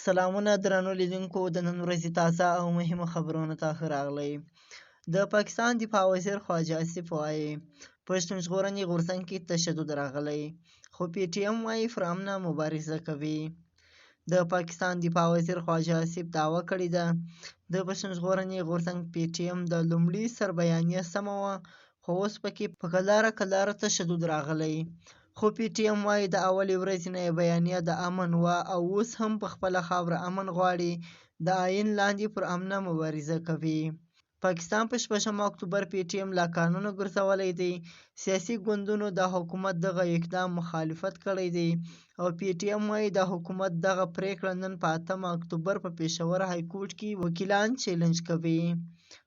سلامونه درنو لیدونکو، د نن ورځې تازه او مهمو خبرونو ته ښه راغلی. د پاکستان دفاع وزیر خواجه آصف وایي پښتون ژغورنې غورځنګ کې تشدد راغلی، خو پی ټی ایم وایي پر امنه مبارزه کوي. د پاکستان دفاع وزیر خواجه آصف دعوه کړې ده د پښتون ژغورنې غورځنګ پی ټی ایم د لومړي سربیانیه سمه وه، خو اوس پکې په کلاره تشدد راغلی. خو پی ټی ایم وایي د اولې ورځې نه یې بیانیه د امن وه او اوس هم په خپله خاوره امن غواړي، د آیین لاندې پر امنه مبارزه کوي. پاکستان په 6 اکتوبر پی ټی ایم لا قانونه ګرځولی دی. سیاسي ګوندونو د حکومت دغه اقدام مخالفت کړی دی او پی ټی ایم وایي د حکومت دغه پریکړه نن په 8 اکتوبر په پېښور های کورټ کې وکیلان چیلنج کوي.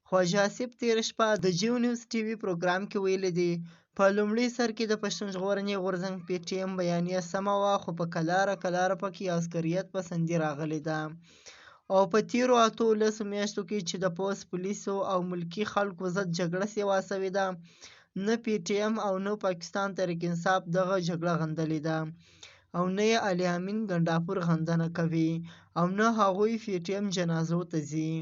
خواجه آصف تېره شپه د جیو نیوز ټي وي پروګرام کې ویلي دي په لومړي سر کې د پښتون ژغورنې غورځنګ پی ټی ایم بیانیه سمه وه، خو په کلاره پکې عسکریت پسندي راغلې ده او په تیرو 18 میاشتو کې چې د پوځ، پولیسو او ملکي خلکو ضد جګړه سیوا شوې ده، نه پی ټی ایم او نه پاکستان تحریک انصاف دغه جګړه غندلې ده او نه یې علي امین ګنډاپور غندنه کوي او نه هغوی پی ټی ایم جنازو ته ځي.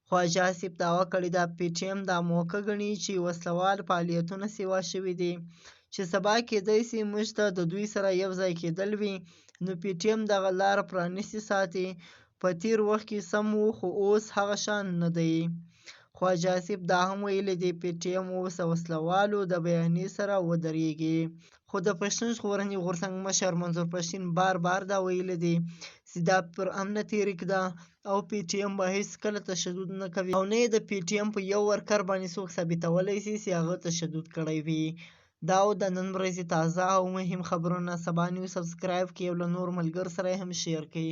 خواجه آصف دعوه کړې ده پی ټی ایم دا موقع ګڼي چې وسلوال فعالیتونه سیوا شوي دي، چې سبا کېدای شي موږ ته د دوی سره یو ځای کېدل وي، نو پی ټی ایم دغه لاره پرانیستې ساتي. په تیر وخت کې سم و، خو اوس هغه شان نه دی. خواجه آصف دا هم ویلي دي پی ټی ایم اوس وسلوالو د بیانیې سره ودرېږي، خو د پښتون ژغورنې غورځنګ مشر منظور پښتین بار دا ویلي دي چې دا پر امنه تحریک ده او پی ټی ایم به هیڅکله تشدد نه کوي او نه یې د پی ټی ایم په یو ورکر باندې څوک ثابتولی شي چې هغه تشدد کړی وي. دا و د نن ورځې تازه او مهم خبرونه. سبا نیوز سبسکرایب کړئ او له نورو ملګرو سره یې هم شیر کړئ.